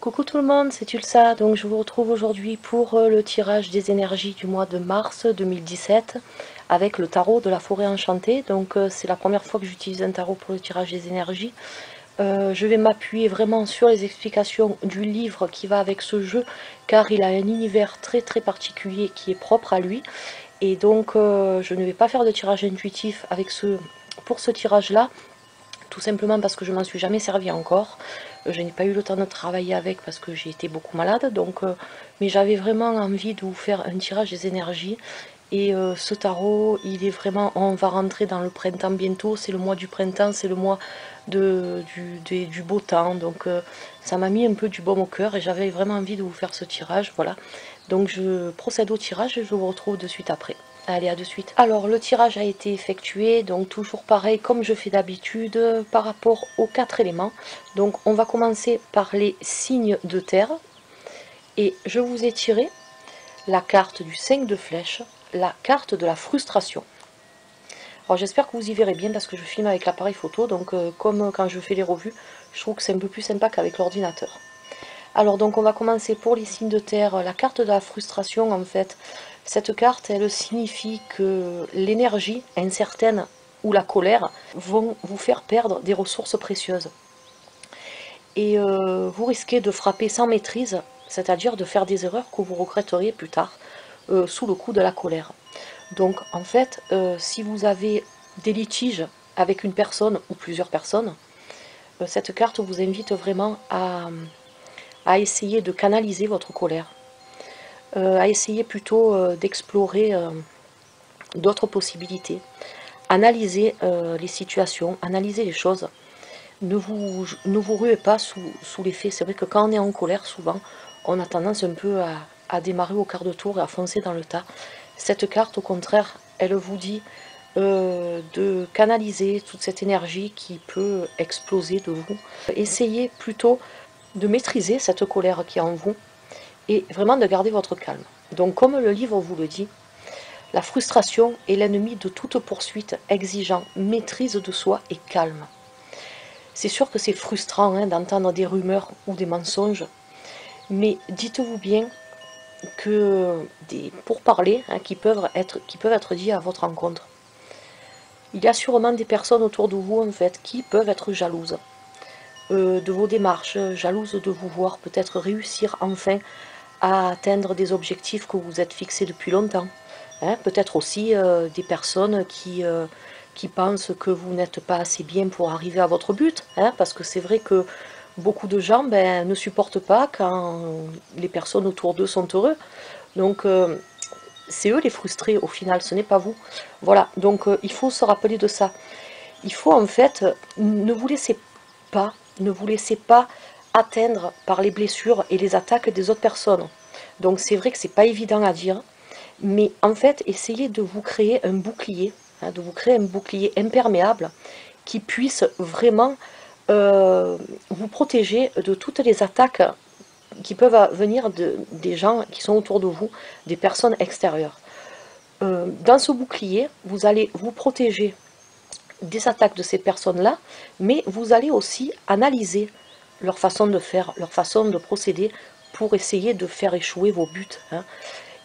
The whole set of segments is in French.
Coucou tout le monde, c'est Tulsa. Donc je vous retrouve aujourd'hui pour le tirage des énergies du mois de mars 2017 avec le tarot de la forêt enchantée. Donc c'est la première fois que j'utilise un tarot pour le tirage des énergies. Je vais m'appuyer vraiment sur les explications du livre qui va avec ce jeu, car il a un univers très particulier qui est propre à lui. Et donc je ne vais pas faire de tirage intuitif pour ce tirage là, tout simplement parce que je m'en suis jamais servi encore. Je n'ai pas eu le temps de travailler avec parce que j'ai été beaucoup malade, mais j'avais vraiment envie de vous faire un tirage des énergies. Et ce tarot, il est vraiment, on va rentrer dans le printemps bientôt, c'est le mois du printemps, c'est le mois du beau temps, donc ça m'a mis un peu du baume au cœur et j'avais vraiment envie de vous faire ce tirage, voilà. Donc je procède au tirage et je vous retrouve de suite après. Allez, à de suite. Alors, le tirage a été effectué, donc toujours pareil, comme je fais d'habitude, par rapport aux 4 éléments. Donc, on va commencer par les signes de terre. Et je vous ai tiré la carte du 5 de flèche, la carte de la frustration. Alors, j'espère que vous y verrez bien parce que je filme avec l'appareil photo, donc comme quand je fais les revues, je trouve que c'est un peu plus sympa qu'avec l'ordinateur. Alors, donc, on va commencer pour les signes de terre. La carte de la frustration, en fait, cette carte, elle signifie que l'énergie incertaine ou la colère vont vous faire perdre des ressources précieuses. Et vous risquez de frapper sans maîtrise, c'est-à-dire de faire des erreurs que vous regretteriez plus tard, sous le coup de la colère. Donc en fait, si vous avez des litiges avec une personne ou plusieurs personnes, cette carte vous invite vraiment à essayer de canaliser votre colère. À essayer plutôt d'explorer d'autres possibilités, analyser les situations, analyser les choses. Ne vous ruez pas sous les faits. C'est vrai que quand on est en colère, souvent, on a tendance un peu à démarrer au quart de tour et à foncer dans le tas. Cette carte, au contraire, elle vous dit de canaliser toute cette énergie qui peut exploser de vous. Essayez plutôt de maîtriser cette colère qui est en vous et vraiment de garder votre calme. Donc comme le livre vous le dit, la frustration est l'ennemi de toute poursuite exigeant maîtrise de soi et calme. C'est sûr que c'est frustrant d'entendre des rumeurs ou des mensonges, mais dites-vous bien que des pourparlers qui peuvent être dits à votre encontre. Il y a sûrement des personnes autour de vous en fait qui peuvent être jalouses de vos démarches, jalouses de vous voir peut-être réussir enfin à atteindre des objectifs que vous êtes fixés depuis longtemps. Peut-être aussi des personnes qui pensent que vous n'êtes pas assez bien pour arriver à votre but, parce que c'est vrai que beaucoup de gens ne supportent pas quand les personnes autour d'eux sont heureux. Donc c'est eux les frustrés au final, ce n'est pas vous. Voilà, donc il faut se rappeler de ça. Il faut en fait, ne vous laissez pas atteindre par les blessures et les attaques des autres personnes. Donc c'est vrai que c'est pas évident à dire, mais en fait, essayez de vous créer un bouclier, imperméable qui puisse vraiment vous protéger de toutes les attaques qui peuvent venir des gens qui sont autour de vous, des personnes extérieures. Dans ce bouclier, vous allez vous protéger des attaques de ces personnes-là, mais vous allez aussi analyser leur façon de faire, leur façon de procéder pour essayer de faire échouer vos buts.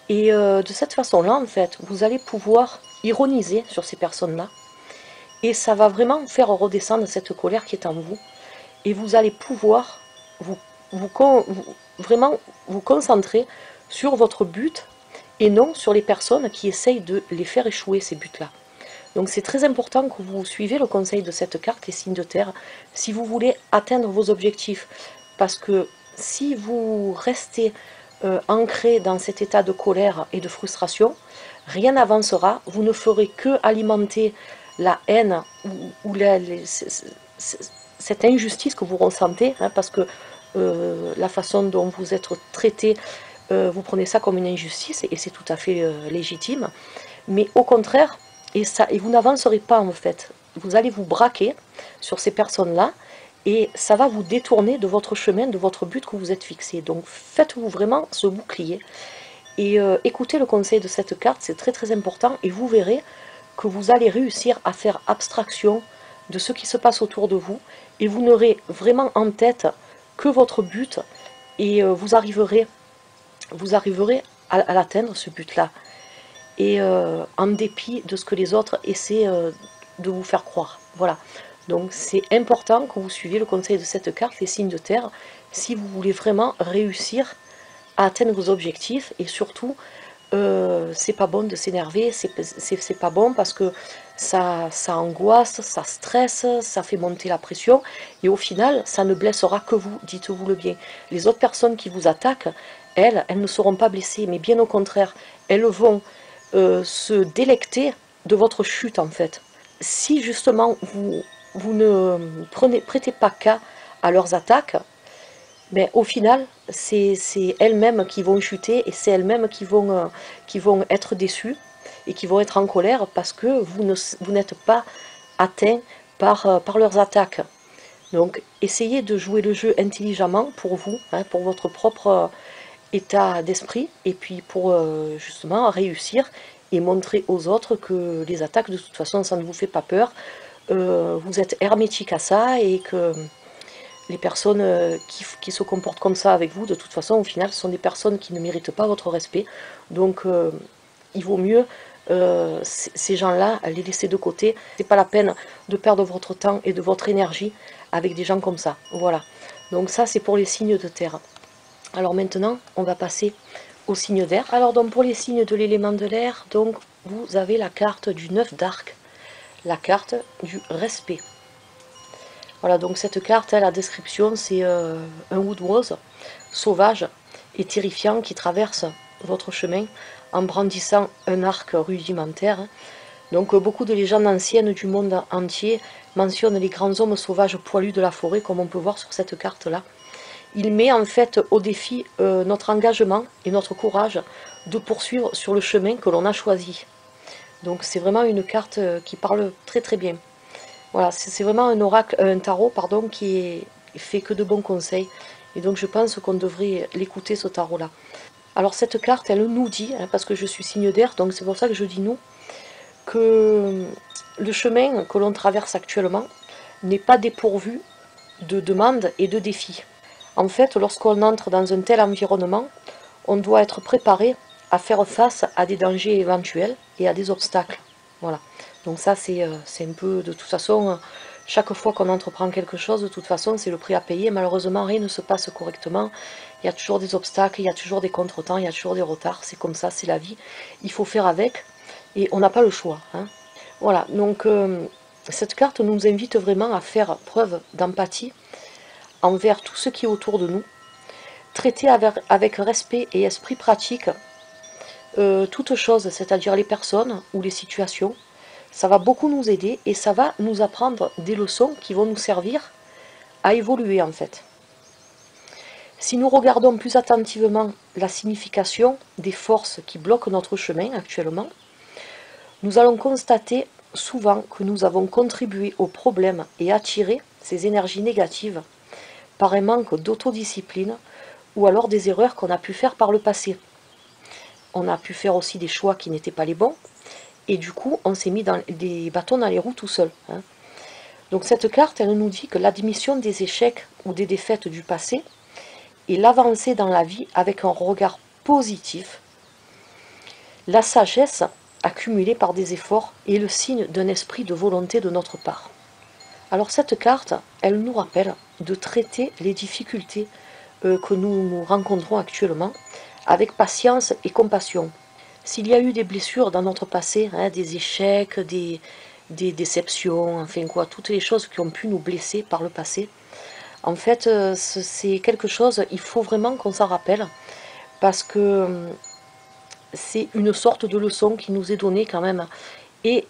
Et de cette façon-là, en fait, vous allez pouvoir ironiser sur ces personnes-là, et ça va vraiment faire redescendre cette colère qui est en vous, et vous allez pouvoir vraiment vous concentrer sur votre but, et non sur les personnes qui essayent de les faire échouer, ces buts-là. Donc c'est très important que vous suivez le conseil de cette carte, les signes de terre, si vous voulez atteindre vos objectifs. Parce que si vous restez ancré dans cet état de colère et de frustration, rien n'avancera, vous ne ferez que alimenter la haine ou cette injustice que vous ressentez, parce que la façon dont vous êtes traité, vous prenez ça comme une injustice, et c'est tout à fait légitime. Mais au contraire, et vous n'avancerez pas en fait. Vous allez vous braquer sur ces personnes-là et ça va vous détourner de votre chemin, de votre but que vous êtes fixé. Donc faites-vous vraiment ce bouclier et écoutez le conseil de cette carte, c'est très important, et vous verrez que vous allez réussir à faire abstraction de ce qui se passe autour de vous et vous n'aurez vraiment en tête que votre but et vous arriverez à l'atteindre, ce but-là. Et en dépit de ce que les autres essaient de vous faire croire. Voilà. Donc c'est important que vous suiviez le conseil de cette carte, les signes de terre, si vous voulez vraiment réussir à atteindre vos objectifs. Et surtout, c'est pas bon de s'énerver, c'est pas bon parce que ça angoisse, ça stresse, ça fait monter la pression. Et au final, ça ne blessera que vous, dites-vous le bien. Les autres personnes qui vous attaquent, elles ne seront pas blessées, mais bien au contraire, elles vont se délecter de votre chute en fait. Si justement vous ne prêtez pas cas à leurs attaques, mais au final, c'est elles-mêmes qui vont chuter et c'est elles-mêmes qui vont être déçues et qui vont être en colère parce que vous n'êtes pas atteint par leurs attaques. Donc, essayez de jouer le jeu intelligemment pour vous, hein, pour votre propre état d'esprit et puis pour justement réussir et montrer aux autres que les attaques, de toute façon, ça ne vous fait pas peur. Vous êtes hermétique à ça et que les personnes qui se comportent comme ça avec vous, de toute façon, au final, ce sont des personnes qui ne méritent pas votre respect. Donc, il vaut mieux ces gens-là, les laisser de côté. C'est pas la peine de perdre votre temps et de votre énergie avec des gens comme ça. Voilà. Donc ça, c'est pour les signes de terre. Alors maintenant, on va passer aux signes d'air. Alors donc pour les signes de l'élément de l'air, donc vous avez la carte du 9 d'arc, la carte du respect. Voilà, donc cette carte, la description, c'est un wood rose sauvage et terrifiant qui traverse votre chemin en brandissant un arc rudimentaire. Donc beaucoup de légendes anciennes du monde entier mentionnent les grands hommes sauvages poilus de la forêt, comme on peut voir sur cette carte-là. Il met en fait au défi notre engagement et notre courage de poursuivre sur le chemin que l'on a choisi. Donc c'est vraiment une carte qui parle très très bien. Voilà, c'est vraiment un oracle, un tarot pardon, qui est fait que de bons conseils. Et donc je pense qu'on devrait l'écouter, ce tarot-là. Alors cette carte, elle nous dit, hein, parce que je suis signe d'air, donc c'est pour ça que je dis nous, que le chemin que l'on traverse actuellement n'est pas dépourvu de demandes et de défis. En fait, lorsqu'on entre dans un tel environnement, on doit être préparé à faire face à des dangers éventuels et à des obstacles. Voilà. Donc ça, c'est un peu, de toute façon, chaque fois qu'on entreprend quelque chose, de toute façon, c'est le prix à payer. Malheureusement, rien ne se passe correctement. Il y a toujours des obstacles, il y a toujours des contretemps, il y a toujours des retards. C'est comme ça, c'est la vie. Il faut faire avec et on n'a pas le choix. Hein. Voilà, donc cette carte nous invite vraiment à faire preuve d'empathie envers tout ce qui est autour de nous, traiter avec respect et esprit pratique toute chose, c'est-à-dire les personnes ou les situations. Ça va beaucoup nous aider et ça va nous apprendre des leçons qui vont nous servir à évoluer en fait. Si nous regardons plus attentivement la signification des forces qui bloquent notre chemin actuellement, nous allons constater souvent que nous avons contribué au problème et attiré ces énergies négatives par un manque d'autodiscipline ou alors des erreurs qu'on a pu faire par le passé. On a pu faire aussi des choix qui n'étaient pas les bons, et du coup on s'est mis des bâtons dans les roues tout seul. Hein. Donc cette carte, elle nous dit que l'admission des échecs ou des défaites du passé et l'avancée dans la vie avec un regard positif, la sagesse accumulée par des efforts est le signe d'un esprit de volonté de notre part. Alors cette carte, elle nous rappelle de traiter les difficultés que nous rencontrons actuellement avec patience et compassion. S'il y a eu des blessures dans notre passé, hein, des échecs, des déceptions, enfin quoi, toutes les choses qui ont pu nous blesser par le passé, en fait c'est quelque chose, il faut vraiment qu'on s'en rappelle parce que c'est une sorte de leçon qui nous est donnée quand même et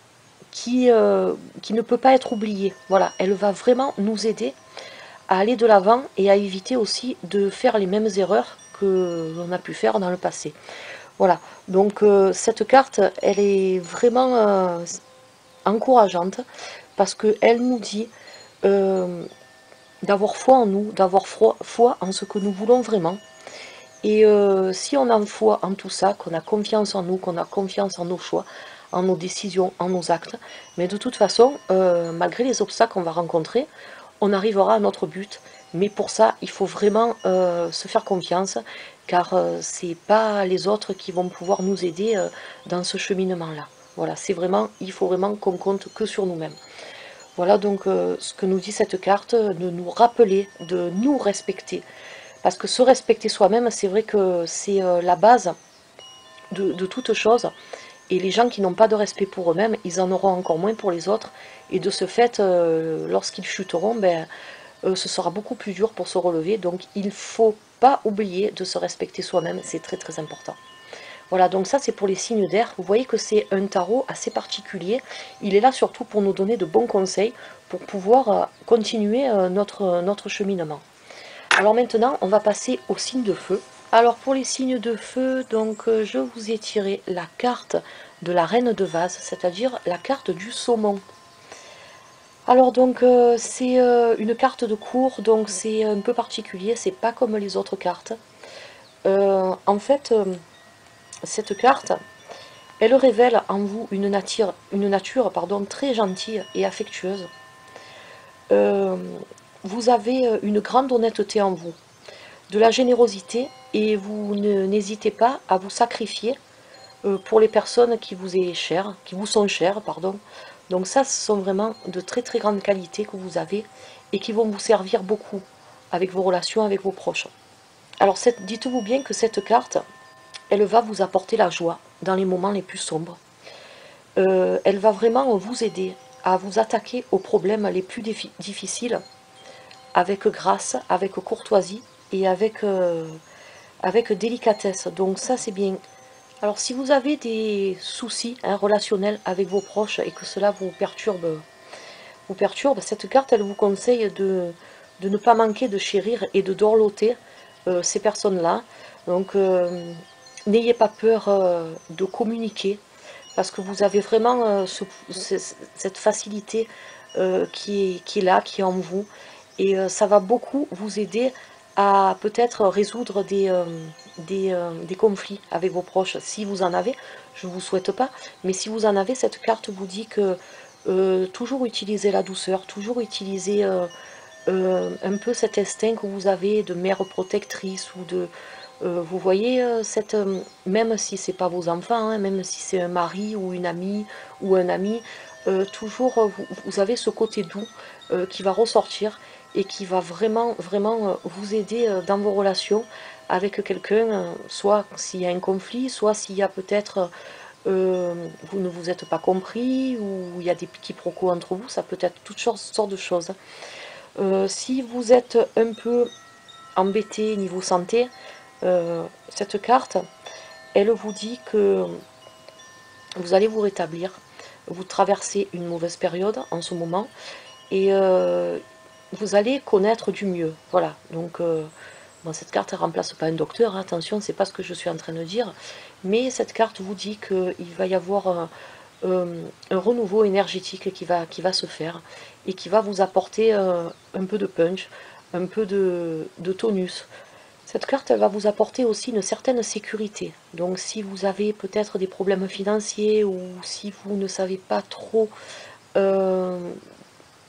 qui ne peut pas être oubliée. Voilà, elle va vraiment nous aider à aller de l'avant et à éviter aussi de faire les mêmes erreurs que l'on a pu faire dans le passé. Voilà, donc cette carte, elle est vraiment encourageante parce qu'elle nous dit d'avoir foi en nous, d'avoir foi en ce que nous voulons vraiment. Et si on a foi en tout ça, qu'on a confiance en nous, qu'on a confiance en nos choix, en nos décisions, en nos actes, mais de toute façon, malgré les obstacles qu'on va rencontrer, on arrivera à notre but, Mais pour ça, il faut vraiment se faire confiance, car c'est pas les autres qui vont pouvoir nous aider dans ce cheminement-là. Voilà, c'est vraiment, il faut vraiment qu'on compte que sur nous-mêmes. Voilà donc ce que nous dit cette carte, de nous rappeler, de nous respecter. Parce que se respecter soi-même, c'est vrai que c'est la base de toute chose. Et les gens qui n'ont pas de respect pour eux-mêmes, ils en auront encore moins pour les autres. Et de ce fait, lorsqu'ils chuteront, ben, ce sera beaucoup plus dur pour se relever. Donc il ne faut pas oublier de se respecter soi-même, c'est très très important. Voilà, donc ça c'est pour les signes d'air. Vous voyez que c'est un tarot assez particulier. Il est là surtout pour nous donner de bons conseils, pour pouvoir continuer notre cheminement. Alors maintenant, on va passer aux signes de feu. Alors pour les signes de feu, donc je vous ai tiré la carte de la reine de vase, c'est-à-dire la carte du saumon. Alors donc c'est une carte de cour, donc c'est un peu particulier, c'est pas comme les autres cartes. En fait, cette carte, elle révèle en vous une nature très gentille et affectueuse. Vous avez une grande honnêteté en vous, de la générosité, et vous n'hésitez pas à vous sacrifier pour les personnes qui vous sont chères, pardon. Donc ça, ce sont vraiment de très très grandes qualités que vous avez et qui vont vous servir beaucoup avec vos relations avec vos proches. Alors dites-vous bien que cette carte, elle va vous apporter la joie dans les moments les plus sombres. Elle va vraiment vous aider à vous attaquer aux problèmes les plus difficiles avec grâce, avec courtoisie et avec délicatesse. Donc ça c'est bien. Alors si vous avez des soucis relationnels avec vos proches et que cela vous perturbe, cette carte elle vous conseille de ne pas manquer de chérir et de dorloter ces personnes-là. Donc n'ayez pas peur de communiquer, parce que vous avez vraiment cette facilité qui est là, qui est en vous. Et ça va beaucoup vous aider à peut-être résoudre des conflits avec vos proches. Si vous en avez, je ne vous souhaite pas, mais si vous en avez, cette carte vous dit que toujours utiliser la douceur, toujours utiliser un peu cet instinct que vous avez de mère protectrice ou de... vous voyez, même si c'est pas vos enfants, hein, même si c'est un mari ou une amie ou un ami, toujours vous avez ce côté doux qui va ressortir et qui va vraiment, vraiment vous aider dans vos relations avec quelqu'un, soit s'il y a un conflit, soit s'il y a peut-être vous ne vous êtes pas compris, ou il y a des quiproquos entre vous, ça peut être toutes sortes de choses. Si vous êtes un peu embêté niveau santé, cette carte, elle vous dit que vous allez vous rétablir, vous traversez une mauvaise période en ce moment, et vous allez connaître du mieux. Voilà, donc bon, cette carte ne remplace pas un docteur, hein, attention, c'est pas ce que je suis en train de dire, mais cette carte vous dit qu'il va y avoir un renouveau énergétique qui va se faire et qui va vous apporter un peu de punch, un peu de tonus. Cette carte elle va vous apporter aussi une certaine sécurité. Donc si vous avez peut-être des problèmes financiers ou si vous ne savez pas trop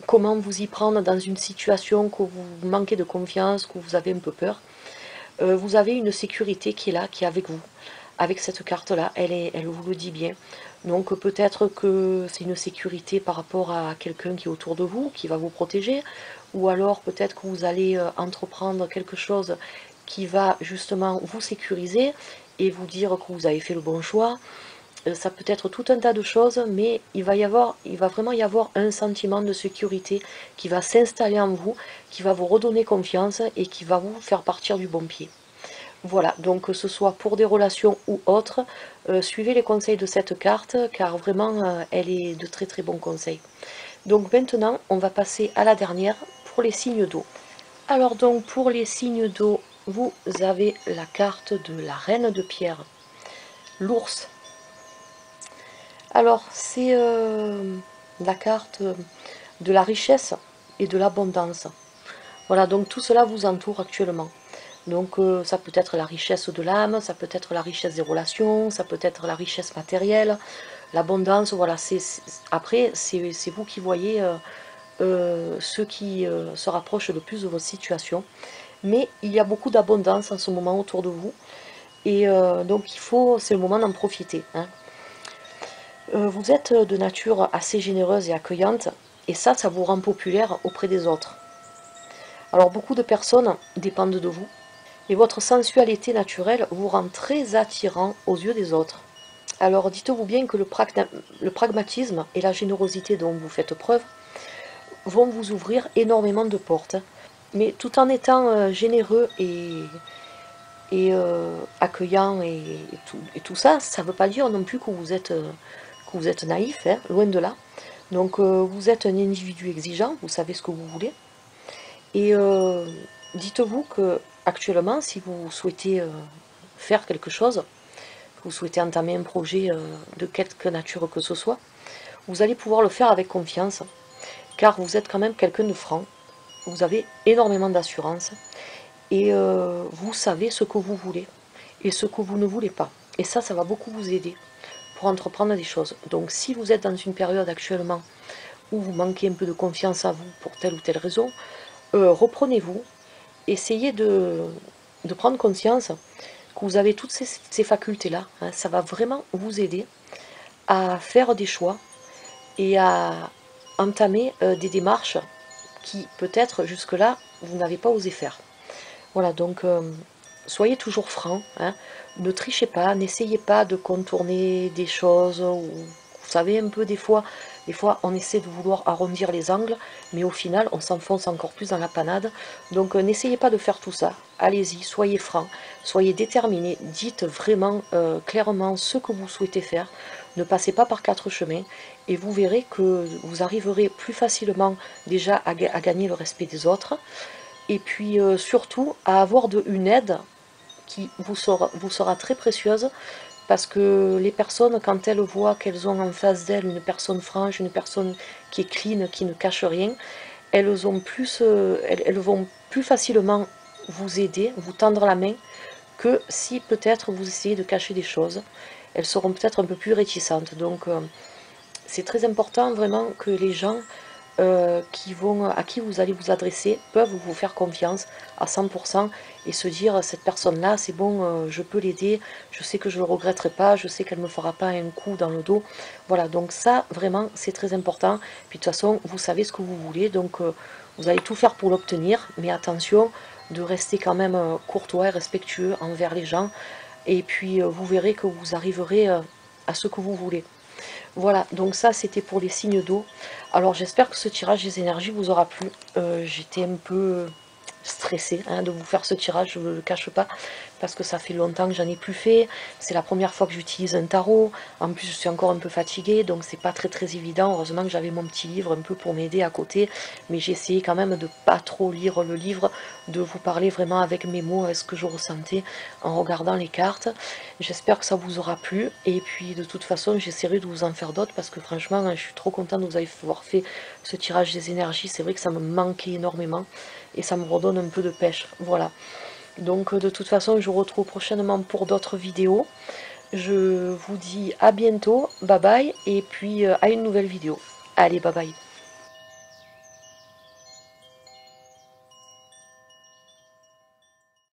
comment vous y prendre dans une situation que vous manquez de confiance, que vous avez un peu peur, vous avez une sécurité qui est là, qui est avec vous. Avec cette carte-là, elle vous le dit bien. Donc peut-être que c'est une sécurité par rapport à quelqu'un qui est autour de vous, qui va vous protéger, ou alors peut-être que vous allez entreprendre quelque chose qui va justement vous sécuriser et vous dire que vous avez fait le bon choix. Ça peut être tout un tas de choses, mais il va vraiment y avoir un sentiment de sécurité qui va s'installer en vous, qui va vous redonner confiance et qui va vous faire partir du bon pied. Voilà, donc que ce soit pour des relations ou autres, suivez les conseils de cette carte, car vraiment elle est de très très bons conseils. Donc maintenant, on va passer à la dernière pour les signes d'eau. Alors donc pour les signes d'eau, vous avez la carte de la reine de pierre, l'ours. Alors c'est la carte de la richesse et de l'abondance. Voilà, donc tout cela vous entoure actuellement. Donc ça peut être la richesse de l'âme, ça peut être la richesse des relations, ça peut être la richesse matérielle, l'abondance, voilà. Après, c'est vous qui voyez ceux qui se rapprochent le plus de votre situation. Mais il y a beaucoup d'abondance en ce moment autour de vous. Et donc c'est le moment d'en profiter. Hein. Vous êtes de nature assez généreuse et accueillante. Et ça vous rend populaire auprès des autres. Alors beaucoup de personnes dépendent de vous. Et votre sensualité naturelle vous rend très attirant aux yeux des autres. Alors dites-vous bien que le pragmatisme et la générosité dont vous faites preuve vont vous ouvrir énormément de portes. Mais tout en étant généreux et accueillant et tout ça, ça ne veut pas dire non plus que vous êtes naïf, hein, loin de là. Donc vous êtes un individu exigeant, vous savez ce que vous voulez. Et dites-vous que actuellement, si vous souhaitez faire quelque chose, que vous souhaitez entamer un projet de quelque nature que ce soit, vous allez pouvoir le faire avec confiance, car vous êtes quand même quelqu'un de franc, vous avez énormément d'assurance, et vous savez ce que vous voulez, et ce que vous ne voulez pas. Et ça va beaucoup vous aider pour entreprendre des choses. Donc si vous êtes dans une période actuellement où vous manquez un peu de confiance en vous pour telle ou telle raison, reprenez-vous, essayez de prendre conscience que vous avez toutes ces facultés-là. Hein, ça va vraiment vous aider à faire des choix et à entamer des démarches qui peut-être jusque-là vous n'avez pas osé faire. Voilà, donc soyez toujours franc, hein, ne trichez pas, n'essayez pas de contourner des choses, ou, vous savez un peu des fois on essaie de vouloir arrondir les angles, mais au final on s'enfonce encore plus dans la panade. Donc n'essayez pas de faire tout ça, allez-y, soyez franc, soyez déterminé, dites vraiment clairement ce que vous souhaitez faire, ne passez pas par quatre chemins, et vous verrez que vous arriverez plus facilement déjà à gagner le respect des autres, et puis surtout à avoir une aide qui vous sera très précieuse, parce que les personnes, quand elles voient qu'elles ont en face d'elles une personne franche, une personne qui est clean, qui ne cache rien, elles vont plus facilement vous aider, vous tendre la main, que si peut-être vous essayez de cacher des choses. Elles seront peut-être un peu plus réticentes. Donc c'est très important vraiment que les gens à qui vous allez vous adresser peuvent vous faire confiance à 100% et se dire cette personne-là, c'est bon, je peux l'aider, je sais que je ne le regretterai pas, je sais qu'elle ne me fera pas un coup dans le dos. Voilà, donc ça, vraiment, c'est très important. Puis de toute façon, vous savez ce que vous voulez, donc vous allez tout faire pour l'obtenir, mais attention de rester quand même courtois et respectueux envers les gens. Et puis vous verrez que vous arriverez à ce que vous voulez. Voilà, donc ça c'était pour les signes d'eau. Alors j'espère que ce tirage des énergies vous aura plu. J'étais un peu stressée de vous faire ce tirage, je ne le cache pas, parce que ça fait longtemps que j'en ai plus fait. C'est la première fois que j'utilise un tarot. En plus je suis encore un peu fatiguée, donc c'est pas très évident. Heureusement que j'avais mon petit livre un peu pour m'aider à côté, mais j'ai essayé quand même de pas trop lire le livre, de vous parler vraiment avec mes mots, ce que je ressentais en regardant les cartes. J'espère que ça vous aura plu, et puis de toute façon j'essaierai de vous en faire d'autres, parce que franchement je suis trop contente de vous avoir fait ce tirage des énergies. C'est vrai que ça me manquait énormément et ça me redonne un peu de pêche. Voilà, donc de toute façon je vous retrouve prochainement pour d'autres vidéos. Je vous dis à bientôt, bye bye, et puis à une nouvelle vidéo. Allez, bye bye.